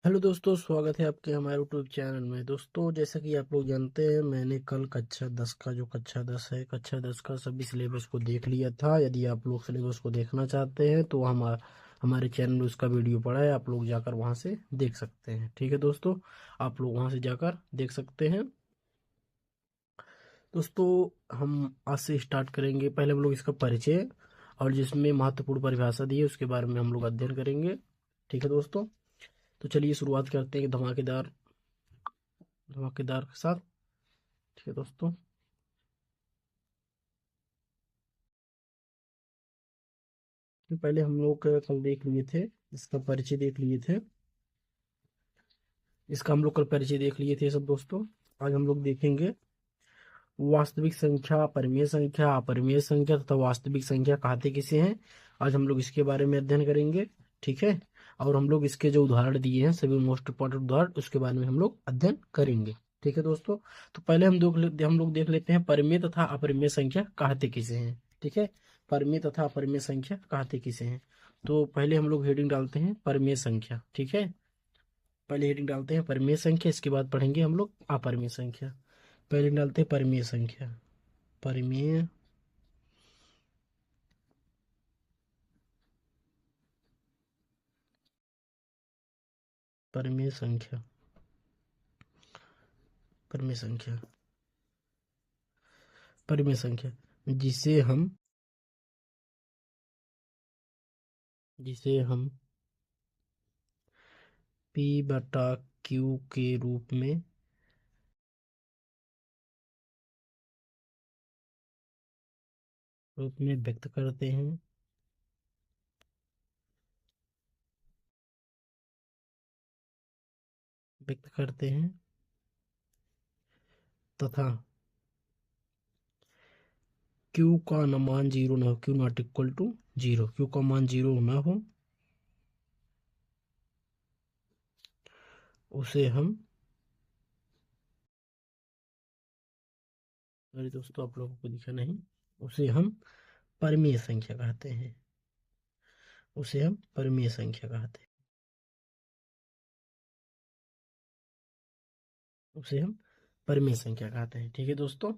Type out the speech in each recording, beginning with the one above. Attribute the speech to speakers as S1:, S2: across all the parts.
S1: Hello दोस्तों, स्वागत है आपके हमारे यूट्यूब चैनल में। दोस्तों, जैसा कि आप लोग जानते हैं, मैंने कल कक्षा 10 का जो कक्षा 10 है, कक्षा 10 का सभी सिलेबस को देख लिया था। यदि आप लोग सिलेबस को देखना चाहते हैं तो हमारे चैनल में उसका वीडियो पड़ा है, आप लोग जाकर वहां से देख सकते हैं। ठीक है दोस्तों, आप लोग वहां से जाकर देख सकते हैं। दोस्तों, हम आज से स्टार्ट करेंगे। पहले हम लोग इसका परिचय और जिसमें महत्वपूर्ण परिभाषा दी है उसके बारे में हम लोग अध्ययन करेंगे। ठीक है दोस्तों, तो चलिए शुरुआत करते हैं धमाकेदार धमाकेदार के साथ। ठीक है दोस्तों, तो पहले हम लोग कल देख लिए थे, इसका परिचय देख लिए थे। इसका हम लोग कल परिचय देख लिए थे सब दोस्तों। आज हम लोग देखेंगे वास्तविक संख्या, परिमेय संख्या, अपरिमेय संख्या तथा वास्तविक संख्या कहते किसे हैं। आज हम लोग इसके बारे में अध्ययन करेंगे। ठीक है, और हम लोग इसके जो उदाहरण दिए हैं, सभी मोस्ट इंपॉर्टेंट उदाहरण, उसके बारे में हम लोग अध्ययन करेंगे। ठीक है दोस्तों, तो पहले हम लोग देख लेते हैं परिमेय तथा अपरिमेय संख्या कहते किसे हैं। ठीक है, परिमेय तथा अपरिमेय संख्या कहते किसे हैं। तो पहले हम लोग हेडिंग डालते हैं परिमेय संख्या। ठीक है, पहले हेडिंग डालते हैं परिमेय संख्या, इसके बाद पढ़ेंगे हम लोग अपरिमेय संख्या। पहले डालते हैं परिमेय संख्या। परिमेय परिमेय संख्या। परिमेय संख्या, परिमेय संख्या जिसे हम P बटा Q के रूप में व्यक्त करते हैं। व्यक्त करते हैं तथा Q का मान जीरो ना हो, Q not equal to zero, Q का मान जीरो ना हो, उसे हम, अरे दोस्तों आप लोगों को दिखा नहीं, उसे हम परिमेय संख्या कहते हैं। उसे हम परिमेय संख्या कहते हैं। उसे हम परिमेय संख्या कहते हैं। ठीक है दोस्तों,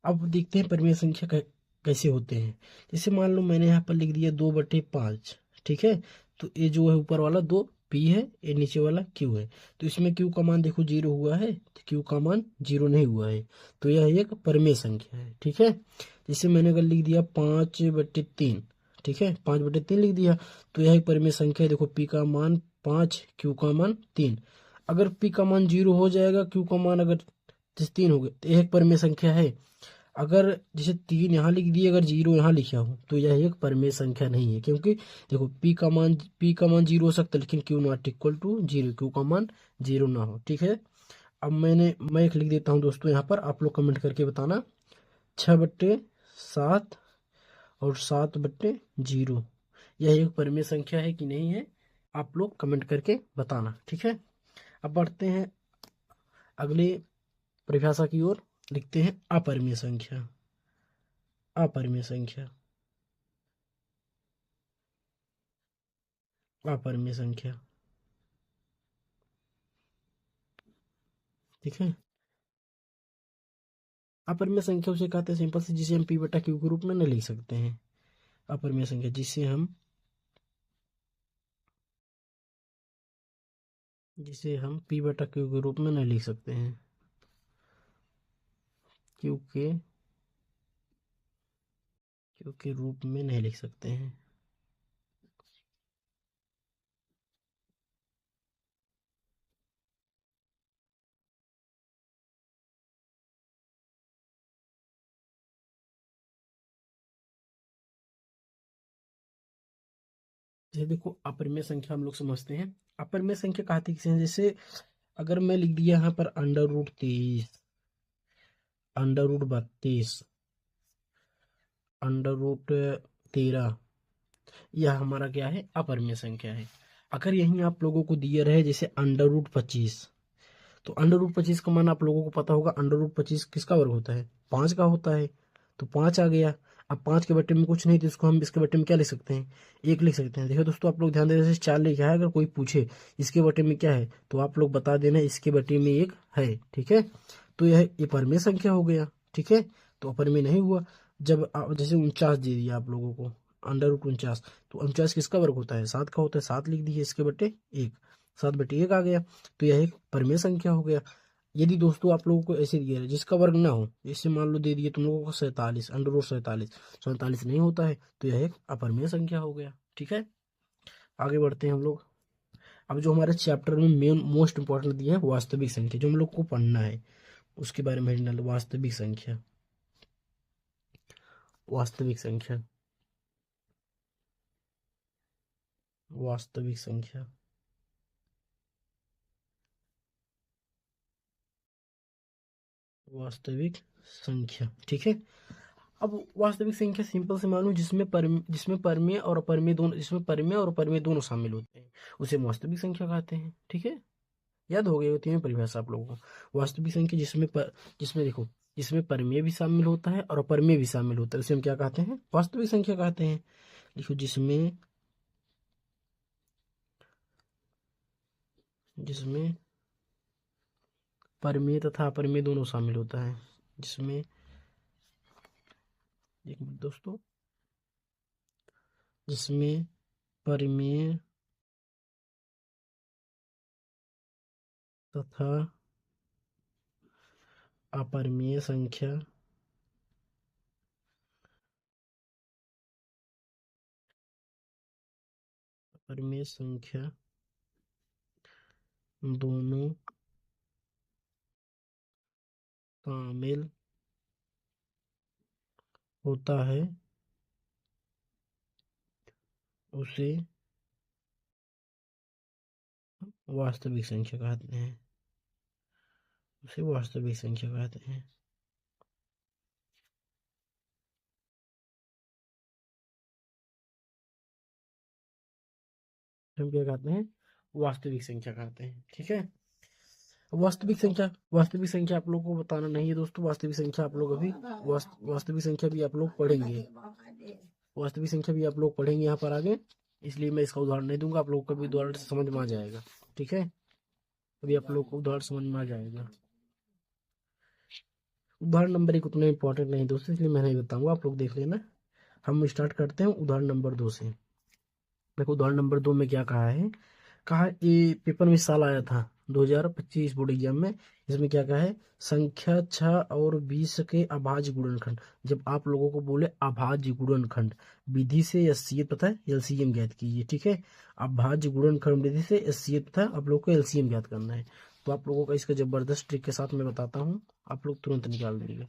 S1: अब देखते हैं परिमेय संख्या कैसे होते हैं। जैसे मान लो मैंने यहाँ पर लिख दिया 2/5। ठीक है, तो ये जो है ऊपर वाला 2 P है, ये नीचे वाला Q है। तो इसमें Q का मान देखो जीरो हुआ है, तो Q का मान जीरो नहीं हुआ है, तो यह एक परिमेय संख्या है। ठीक है, जैसे मैंने अगर लिख दिया 5/3। ठीक है, 5/3 लिख दिया, तो यह एक परिमेय संख्या है। देखो P का मान 5, Q का मान 3। अगर P का मान जीरो हो जाएगा, Q का मान अगर जैसे 3 हो गए, तो यह एक परिमेय संख्या है। अगर जैसे 3 यहाँ लिख दिए, अगर जीरो यहाँ लिखा हो, तो यह एक परिमेय संख्या नहीं है, क्योंकि देखो P का मान जीरो हो सकता है, लेकिन Q not equal to zero, Q का मान जीरो ना हो। ठीक है, अब मैं एक लिख देता हूँ दोस्तों, यहाँ पर आप लोग कमेंट करके बताना। 6/7 और 7/0, यह एक परिमेय संख्या है कि नहीं है, आप लोग कमेंट करके बताना। ठीक है, अब बढ़ते हैं अगले परिभाषा की ओर। लिखते हैं अपरिमेय संख्या। अपरिमेय संख्या, अपरिमेय संख्या। ठीक है, अपरिमेय संख्या उसे कहते हैं सिंपल से, जिसे हम P/Q के रूप में नहीं लिख सकते हैं। अपरिमेय संख्या जिसे हम P/Q के रूप में नहीं लिख सकते हैं। Q के रूप में नहीं लिख सकते हैं। जैसे देखो, अपरिमेय संख्या हम लोग समझते हैं। अपरिमेय संख्या कहते किसे हैं, जैसे अगर मैं लिख दिया यहाँ पर √23, √32, √13, यह हमारा क्या है, अपरिमेय संख्या है। अगर यहीं आप लोगों को दिया रहे जैसे √25, तो √25 का मान आप लोगों को पता होगा, √25 किसका वर्ग होता है, 5 का होता है, तो 5 आ गया। अब 5 के बट्टे में कुछ नहीं तो इसको हम इसके बट्टे में क्या लिख सकते हैं, 1 लिख सकते हैं। देखो दोस्तों, आप लोग ध्यान देने से 4 लिखा है। अगर कोई पूछे इसके बट्टे में क्या है तो आप लोग बता देना इसके बट्टे में 1 है, ठीक है। तो ये परिमेय संख्या हो गया, ठीक है। तो अपरिमेय नहीं हुआ। जब जैसे 49 दे दिया आप लोगों को, √49, तो 49 किसका वर्ग होता है, 7 का होता है। 7 लिख दिए इसके बट्टे 1, 7/1 आ गया। तो यह एक परिमेय संख्या हो गया। यदि दोस्तों आप लोगों को ऐसे दिया है जिसका वर्ग ना हो, जैसे मान लो दे दिए तुम लोगों को 47, √47, 47 नहीं होता है, तो यह एक अपरिमेय संख्या हो गया, ठीक है। आगे बढ़ते हैं हम लोग। अब जो हमारे चैप्टर में मेन मोस्ट इंपॉर्टेंट दिया है वास्तविक संख्या, जो हम लोग को पढ़ना है उसके बारे में हेडिंग, वास्तविक संख्या। वास्तविक संख्या, वास्तविक संख्या, वास्तविक संख्या, ठीक है। अब वास्तविक संख्या सिंपल से मानो जिसमें परमेय और अपरिमेय दोनों, जिसमें परमेय और अपरिमेय दोनों शामिल होते हैं, उसे वास्तविक संख्या कहते हैं, ठीक है। याद हो गई होती है परिभाषा आप लोगों को। वास्तविक संख्या जिसमें देखो, जिसमें परमेय भी शामिल होता है और अपरिमेय भी शामिल होता है, उसे हम क्या कहते हैं, वास्तविक संख्या कहते हैं। देखो, जिसमें परमेय तथा अपरिमेय दोनों शामिल होता है, जिसमें, एक मिनट दोस्तों, जिसमें परिमेय तथा अपरिमेय संख्या दोनों शामिल होता है, उसे वास्तविक संख्या कहते हैं, उसे वास्तविक संख्या कहते हैं। हम क्या कहते हैं, वास्तविक संख्या कहते हैं, ठीक है। वास्तविक संख्या आप लोगों को बताना नहीं है दोस्तों। वास्तविक संख्या आप लोग अभी वास्तविक संख्या भी आप लोग पढ़ेंगे, वास्तविक संख्या भी आप लोग पढ़ेंगे यहाँ पर आगे, इसलिए मैं इसका उदाहरण नहीं दूंगा। आप लोग को भी उदाहरण से समझ में आ जाएगा, ठीक है। अभी आप लोग को उदाहरण समझ में आ जाएगा। उदाहरण नंबर 1 उतना इंपॉर्टेंट नहीं दोस्तों, इसलिए मैं नहीं बताऊंगा, आप लोग देख लेना। हम स्टार्ट करते हैं उदाहरण नंबर 2 से। देखो, उदाहरण नंबर 2 में क्या कहा है, कहा ये पेपर में साल आया था 2025 बोर्ड एग्जाम में। इसमें क्या कहा है, संख्या 6 और 20 के अभाज्य गुणनखंड। जब आप लोगों को बोले अभाज्य गुणनखंड विधि से एचसीएफ पता है एलसीएम ज्ञात कीजिए, ठीक है। अभाज्य गुणनखंड विधि से एचसीएफ पता है, आप लोग को एलसीएम ज्ञात करना है। तो आप लोगों का इसका जबरदस्त ट्रिक के साथ मैं बताता हूँ, आप लोग तुरंत निकाल देंगे।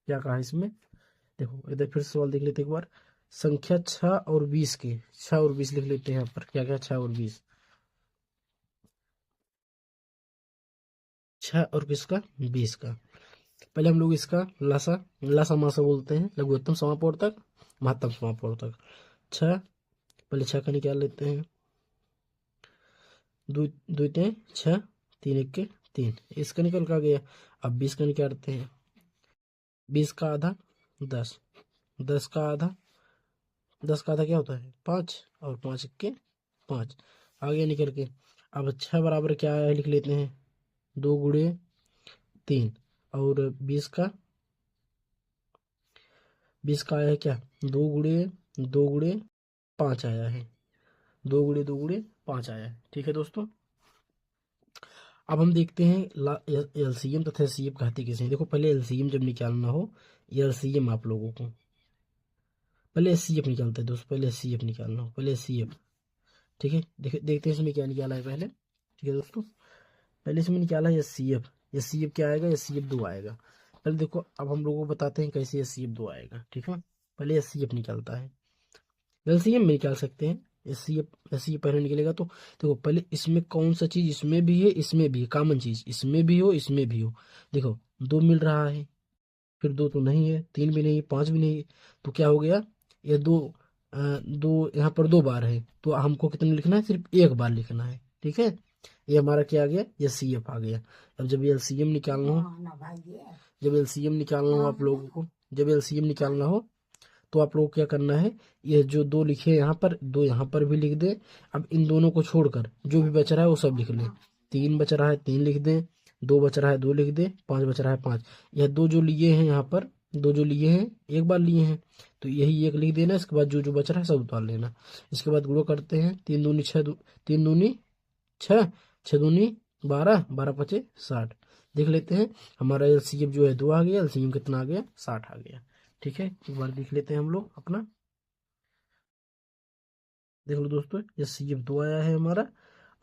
S1: क्या कहा इसमें, देखो इधर फिर सवाल देख लेते एक बार। संख्या 6 और 20 के, 6 और 20 लिख लेते हैं यहाँ पर। क्या क्या 6 और 20, 6 और किसका, 20 का। पहले हम लोग इसका लसा मासा बोलते हैं, लघुत्तम समापवर्तक महत्तम समापवर्तक। 6, पहले 6 का निकाल लेते हैं, दो दो तीन 6, 3 1 के 3, इसका निकल का गया। अब 20 का निकालते हैं, 20 का आधा 10, 10 का आधा, 10 का आधा क्या होता है 5, और 5 1 के 5, आगे निकल के। अब 6 बराबर क्या है लिख लेते हैं, 2 × 3, और 20 का आया है क्या, 2 × 5 आया है, 2 × 5 आया है, ठीक है दोस्तों। अब हम देखते हैं एलसीएम तथा एचसीएफ कहते किसे हैं। देखो, पहले एलसीएम जब निकालना हो, एलसीएम आप लोगों को पहले एचसीएफ निकालते हैं दोस्तों, पहले एचसीएफ निकालना हो, पहले एचसीएफ, ठीक है। देखते हैं इसमें क्या निकाला है पहले, ठीक है दोस्तों। पहले इसमें निकाला है एचसीएफ, एचसीएफ क्या आएगा, एचसीएफ 2 आएगा। पहले देखो, अब हम लोगों को बताते हैं कैसे एचसीएफ 2 आएगा, ठीक है। पहले एचसीएफ निकालता है, एलसीएम में निकाल सकते हैं। एचसीएफ एचसीएफ पहले निकलेगा तो देखो, पहले इसमें कौन सा चीज इसमें भी है, इसमें भी कॉमन चीज, इसमें भी हो इसमें भी हो। देखो, 2 मिल रहा है, फिर 2 तो नहीं है, 3 भी नहीं है, 5 भी नहीं है, तो क्या हो गया, ये 2, 2 यहाँ पर 2 बार है, तो हमको कितना लिखना है, सिर्फ 1 बार लिखना है, ठीक है। ये हमारा क्या आ गया, ये सी एफ आ गया। अब जब ये एलसीएम निकालना हो, जब एलसीएम निकालना हो आप लोगों को, जब एलसीएम निकालना हो तो आप लोगों को क्या करना है, ये जो दो लिखे हैं यहाँ पर, दो यहाँ पर भी लिख दें। अब इन दोनों को छोड़कर जो भी बच रहा है वो सब लिख लें। 3 बच रहा है 3 लिख दें, 2 बच रहा है 2 लिख दें, 5 बच रहा है 5। यह दो जो लिए हैं यहाँ पर, दो जो लिए हैं एक बार लिए हैं तो यही एक लिख देना। इसके बाद जो जो बच रहा है सब उतार लेना। इसके बाद गुणा करते हैं, 3 दूनी 6, 3 दूनी 6, 6 दूनी 12, 12 पचे 60। देख लेते हैं हमारा एलसीएम जो है 2 आ गया, एलसीएम कितना आ गया 60 आ गया। ठीक है, एक बार देख लेते हैं हम लोग अपना। देख लो दोस्तों, एलसीएम 2 आया है हमारा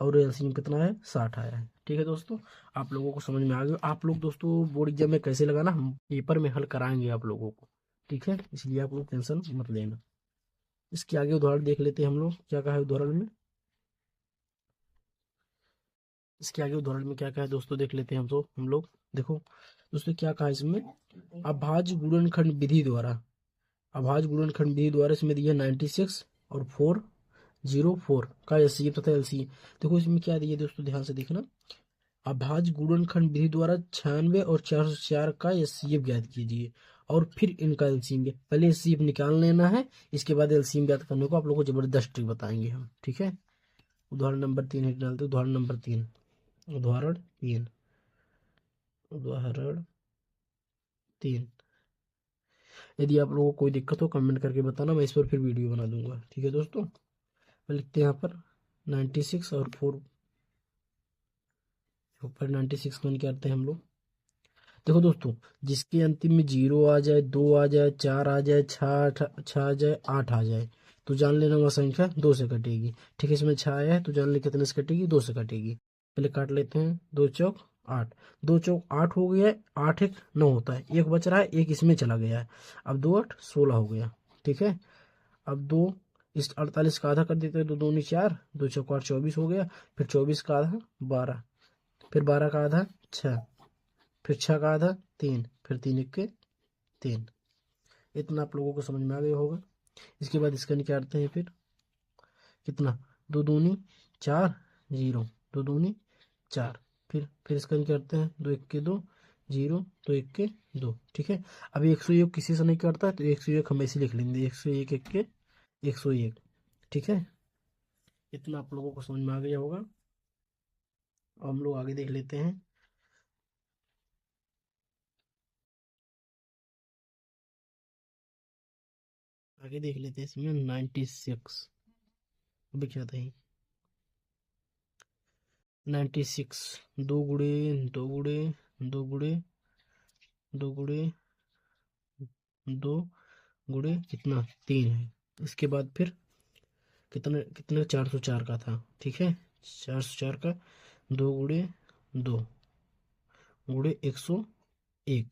S1: और एलसीएम कितना है 60 आया है। ठीक है दोस्तों, आप लोगों को समझ में आ गया। आप लोग दोस्तों बोर्ड एग्जाम में कैसे लगाना हम पेपर में हल कराएंगे आप लोगों को। ठीक है, इसलिए आप लोग टेंशन मत लेना। इसके आगे उदाहरण देख लेते हैं हम लोग, क्या कहा है उदाहरण में। इसके आगे उदाहरण में क्या कहा है दोस्तों, देख लेते हैं हम लोग। देखो दोस्तों क्या कहा इसमें, अभाज्य गुणनखंड विधि द्वारा, अभाज्य गुणनखंड विधि द्वारा इसमें दिया 96 और 404 का एलसीएम तथा एलसीएम। देखो इसमें क्या दिया दोस्तों, ध्यान से देखना। अभाज्य गुणनखंड विधि द्वारा 96 और 404 का एलसीएम ज्ञात कीजिए और फिर इनका एलसीएम। पहले एलसीएम निकाल लेना है, इसके बाद एलसीएम ज्ञात करने को आप लोगों को जबरदस्त ट्रिक बताएंगे हम। ठीक है, उदाहरण नंबर 3 है, डालते उदाहरण नंबर 3, उदाहरण 3, उदाहरण 3। यदि आप लोगों को कोई दिक्कत हो कमेंट करके बताना, मैं इस पर फिर वीडियो बना दूंगा। ठीक है दोस्तों, लिखते हैं यहाँ पर 96 और 4 ऊपर 96 को निकालते हैं हम लोग। देखो दोस्तों, जिसके अंतिम में 0 आ जाए, 2 आ जाए, 4 आ जाए, 6 आ जाए, 8 आ जाए तो जान लेना वह संख्या 2 से कटेगी। ठीक है, इसमें 6 आया है तो जान ले कितने से कटेगी, 2 से कटेगी। पहले काट लेते हैं, 2 चौक 8, 2 चौक 8 हो गया है, 8 एक 9 होता है, एक बच रहा है, एक इसमें चला गया है। अब 2 8 16 हो गया। ठीक है, अब 2 इस 48 का आधा कर देते हैं, 2 दूनी 4, 2 चौक 8 24 हो गया। फिर 24 का आधा 12, फिर 12 का आधा 6, फिर 6 का आधा 3, फिर 3 इक्के 3। इतना आप लोगों को समझ में आ गया होगा। इसके बाद इसका निकालते हैं फिर कितना, 2 दूनी 4 0, 2 दूनी 4। फिर इसका निकालते हैं, 2 इक्के 2 0, 2 इक्के 2। ठीक है, अभी 101 किसी से नहीं करता है तो 101 हम ऐसे लिख लेंगे, 101 इक्के 101। ठीक है, इतना आप लोगों को समझ में आ गया होगा। अब हम लोग आगे देख लेते हैं। आगे देख लेते हैं इसमें 96। अभी क्या था 96, 2 गुड़े 2 गुड़े 2 गुड़े 2 गुड़े 2 गुड़े कितना 3 है। इसके बाद फिर कितने कितने 404 का था। ठीक है, 404 का 2 गुड़े 2 गुड़े 101।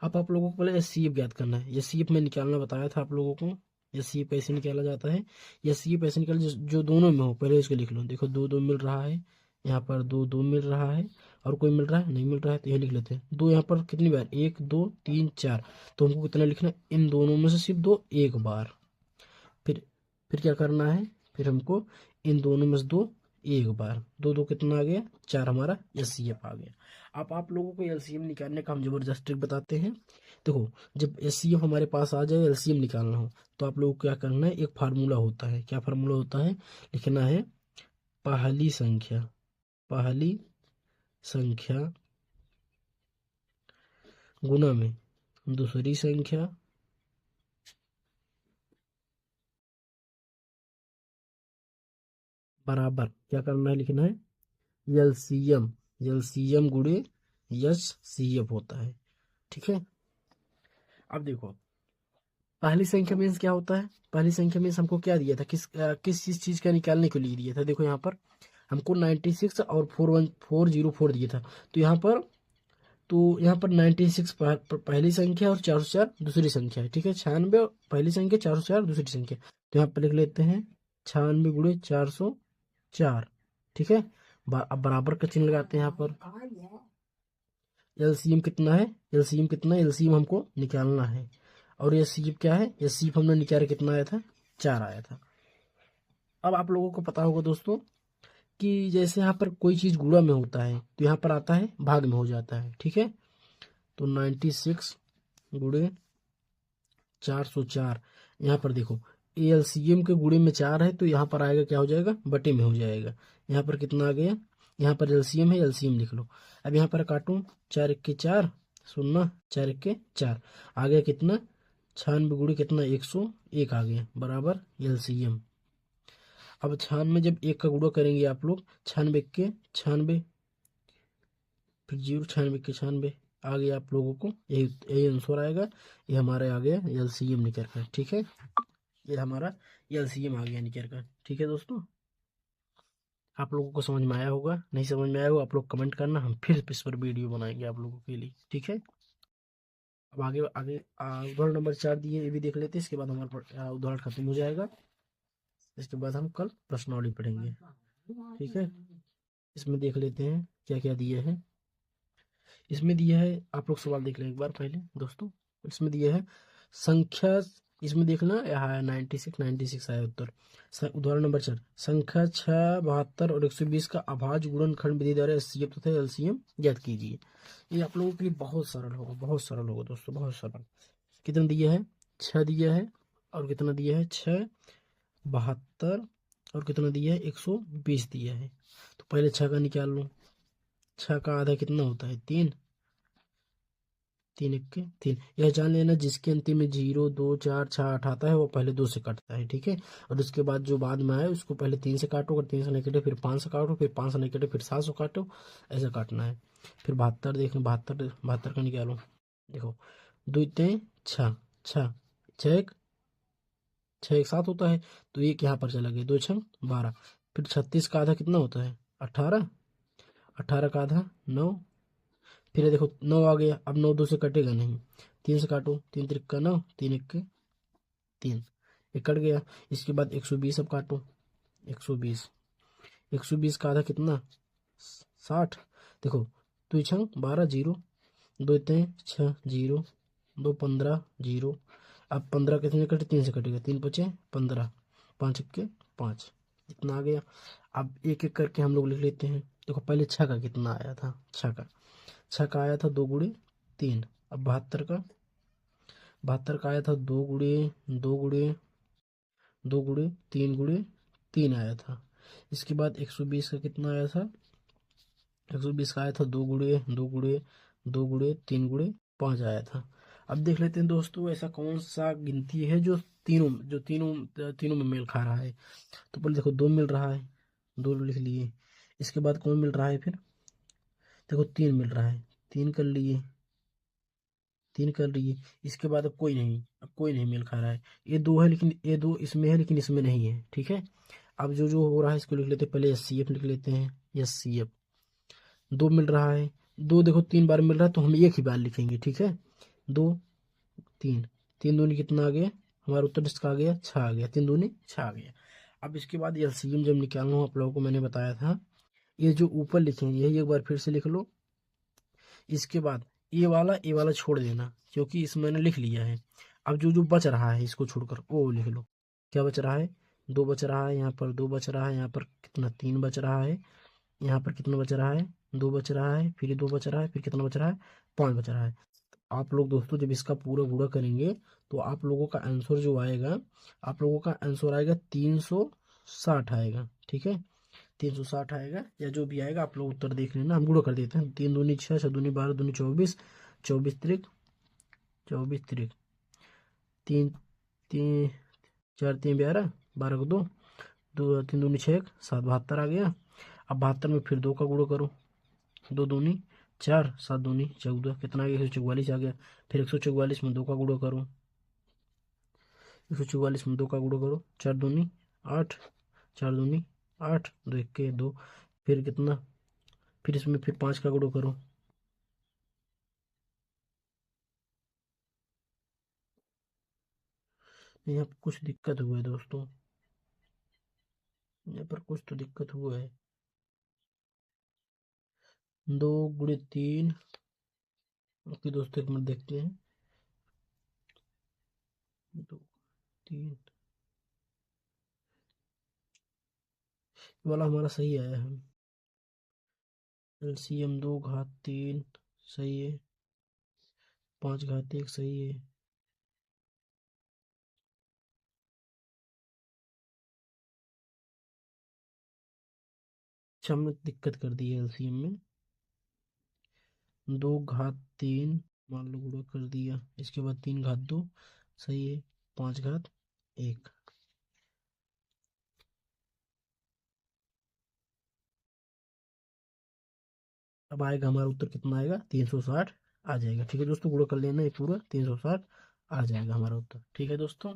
S1: अब आप लोगों को पहले एससीएफ ज्ञात करना है। एससीएफ में निकालना बताया था आप लोगों को, एससीएफ ऐसे निकाला जाता है। एससीएफ ऐसे निकाल जो दोनों में हो, पहले इसको लिख लो। देखो 2 2 मिल रहा है, यहाँ पर 2 2 मिल रहा है, और कोई मिल रहा है नहीं मिल रहा है तो यह लिख लेते हैं। 2 यहाँ पर कितनी बार, 1 2 3 4, तो हमको कितना लिखना है, इन दोनों में से सिर्फ 2 एक बार। फिर क्या करना है, फिर हमको इन दोनों में से 2 एक बार, 2 2 कितना आ गया 4, हमारा एलसीएम आ गया। अब आप लोगों को एलसीएम निकालने का हम जबरदस्त ट्रिक बताते हैं। देखो जब एलसीएम हमारे पास आ जाए, एलसीएम निकालना हो तो आप लोगों को क्या करना है, एक फार्मूला होता है। क्या फार्मूला होता है, लिखना है पहली संख्या, पहली संख्या गुना में दूसरी संख्या बराबर, क्या करना है, लिखना है एलसीएम, एलसीएम गुणे एचसीएफ होता है। ठीक है, अब देखो पहली संख्या मीन्स क्या होता है, पहली संख्या मीन्स हमको क्या दिया था, किस चीज का निकालने के लिए दिया था। देखो यहाँ पर हमको 96 और 404 दिया था, तो यहाँ पर 96 पहली संख्या और 404 दूसरी संख्या है। ठीक है, 96 पहली संख्या, 404 दूसरी संख्या, तो यहाँ पर लिख लेते हैं 96 गुणे 404। ठीक है, अब बराबर का चिन्ह लगाते हैं यहाँ पर। एलसीएम कितना है, एलसीएम कितना है, एलसीएम हमको निकालना है। और एलसीएम क्या है, एलसीएम हमने निकाला कितना आया था, 4 आया था। अब आप लोगों को पता होगा दोस्तों कि जैसे यहाँ पर कोई चीज गुणा में होता है तो यहाँ पर आता है भाग में हो जाता है। ठीक है, तो 96 गुणे 404। यहाँ पर देखो एलसीएम के गुणे में 4 है, तो यहाँ पर आएगा क्या हो जाएगा, बटे में हो जाएगा। यहाँ पर कितना आ गया, यहाँ पर एलसीएम है, एलसीएम लिख लो। अब यहाँ पर काटूं, 4 1 के 4, 0 4 1 के 4, आ गया कितना, 96 गुणे कितना, 101 आ गया, बराबर एलसीएम। अब 96 जब 1 का गुणा करेंगे आप लोग, 96 के 96, फिर 0 96 के 96, आ गया आप लोगों को, यही यही आंसर आएगा। ये हमारा आ गया एलसीएम निकल कर, ठीक है, ये हमारा एलसीएम आ गया निकल कर, ठीक है दोस्तों। आप लोगों को समझ में आया होगा, नहीं समझ में आया होगा आप लोग कमेंट करना, हम फिर इस पर वीडियो बनाएंगे आप लोगों के लिए, ठीक है। अब आगे आगे उदाहरण नंबर 4 दिए, ये भी देख लेते हैं, इसके बाद हमारा उदाहरण खत्म हो जाएगा। इसके बाद हम कल प्रश्नावली पढ़ेंगे, ठीक है। इसमें देख लेते हैं क्या क्या दिया है। इसमें दिया है, आप लोग सवाल देख लें एक बार पहले दोस्तों। इसमें दिया है संख्या, इसमें देखना यहाँ 96 आया उत्तर। उदाहरण नंबर 4, संख्या 6 72 और 120 का अभाज्य गुणनखंड विधि द्वारा एचसीएफ तथा एलसीएम ज्ञात कीजिए। ये आप लोगों के लिए बहुत सरल होगा, बहुत सरल होगा दोस्तों, बहुत सरल। कितना दिया है, 6 दिया है, और कितना दिया है, 6 72, और कितना दिया है, 120 दिया है। तो पहले 6 का निकाल लो, 6 का आधा कितना होता है, 3, 3 1 के 3। यह जान लेना जिसके अंतिम में 0 2 4 6 8 आता है वो पहले 2 से काटता है, ठीक है। और उसके बाद जो बाद में आए उसको पहले 3 से काटो, अगर 3 से नहीं कटे फिर 5 से काटो, फिर 5 से नहीं कटे फिर 7 से काटो, ऐसा काटना है। फिर 72 देखो, 72 का निकालो, देखो 2 3 6, 6 6 1 6 1 7 होता है, तो एक यहाँ पर चला गया, 2 6 12। फिर 36 का आधा कितना होता है, 18, 18 का आधा 9। फिर देखो 9 आ गया, अब 9 2 से कटेगा नहीं, 3 से काटो, 3 3 का 9, 3 1 के 3, ये कट गया। इसके बाद 120 अब काटो, 120, 120 का आधा कितना, 60। देखो 2 6 12 0, 2 3 6 0, 2 15 0। अब 15 कितने कटे, 3 से कटेगा, 3 5 15, 5 1 के 5, इतना आ गया। अब एक एक करके हम लोग लिख लेते हैं। देखो पहले 6 का कितना आया था, 6 का आया था 2 गुणे 3। अब 72 का, 72 का आया था 2 गुणे 2 गुणे 2 गुणे 3 गुणे 3 आया था। इसके बाद 120 का कितना आया था, 120 का आया था 2 गुणे 2 गुणे 2 गुणे 3 गुणे 5 आया था। अब देख लेते हैं दोस्तों ऐसा कौन सा गिनती है जो तीनों में मेल खा रहा है। तो पहले देखो 2 मिल रहा है, 2 लिख लिए। इसके बाद कौन मिल रहा है, फिर देखो 3 मिल रहा है, 3 कर लिए, 3 कर लिए। इसके बाद अब कोई नहीं, अब कोई नहीं मेल खा रहा है। ये 2 है लेकिन ये 2 इसमें है लेकिन इसमें नहीं है, ठीक है। अब जो जो हो रहा है इसको लिख लेते हैं, पहले एस सी एफ लिख लेते हैं, एस सी एफ। 2 मिल रहा है, 2 देखो 3 बार मिल रहा है तो हम एक ही बार लिखेंगे, ठीक है। 2 3, 3 दूनी कितना आ गया, हमारा उत्तर इसका आ गया 6 आ गया, 3 दूनी 6 आ गया। अब इसके बाद एलसीएम जब निकालना हो, आप लोगों को मैंने बताया था, ये जो ऊपर लिखे हैं यही एक बार फिर से लिख लो। इसके बाद ये वाला छोड़ देना क्योंकि इसमें मैंने लिख लिया है। अब जो जो बच रहा है इसको छोड़कर वो लिख लो। क्या बच रहा है, 2 बच रहा है, यहाँ पर 2 बच रहा है, यहाँ पर कितना 3 बच रहा है, यहाँ पर कितना बच रहा है, 2 बच रहा है, फिर 2 बच रहा है, फिर कितना बच रहा है, 5 बच रहा है। आप लोग दोस्तों जब इसका पूरा गुणा करेंगे तो आप लोगों का आंसर जो आएगा, आप लोगों का आंसर आएगा 360 आएगा, ठीक है। 360 आएगा या जो भी आएगा आप लोग उत्तर देख लेना, हम गुणा कर देते हैं। 3 दूनी 6, 6 दूनी 12, दूनी 24, 24 त्रिक 24 त्रिक 3 3 4 3 12, 12 को 2, 2 3 दूनी 6 7, 72 आ गया। अब 72 में फिर 2 का गुणा करो, 2 दूनी 4, 7 दूनी 14, कितना आ गया, 144 आ गया। फिर 144 में 2 का गुणा करो, 144 में 2 का गुणा करो, 4 दूनी 8, 4 दूनी 8, 2 1 के 2, फिर कितना, फिर इसमें फिर 5 का गुणा करो। यहाँ पर कुछ दिक्कत हुआ है दोस्तों, यहाँ पर कुछ तो दिक्कत हुआ है। 2 गुणे 3, ओके दोस्तों एक मिनट देखते हैं, 2 3 वाला हमारा सही आया है। एलसीएम 2 घात 3 सही है। 5 घात 1 सही है। अच्छा, हमने दिक्कत कर दी है एलसीएम में। 2 घात 3 मान लो गुणा कर दिया, इसके बाद 3 घात 2 सही है। 5 घात 1। अब आएगा हमारा उत्तर, कितना आएगा? 360 आ जाएगा। ठीक है दोस्तों, गुणा कर लेना है पूरा, 360 आ जाएगा हमारा उत्तर। ठीक है दोस्तों।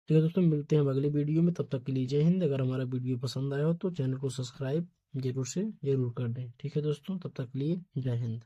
S1: ठीक है दोस्तों, मिलते हैं अब अगले वीडियो में। तब तक के लिए जय हिंद। अगर हमारा वीडियो पसंद आया हो तो चैनल को सब्सक्राइब जरूर से जरूर कर दें। ठीक है दोस्तों, तब तक के लिए जय हिंद।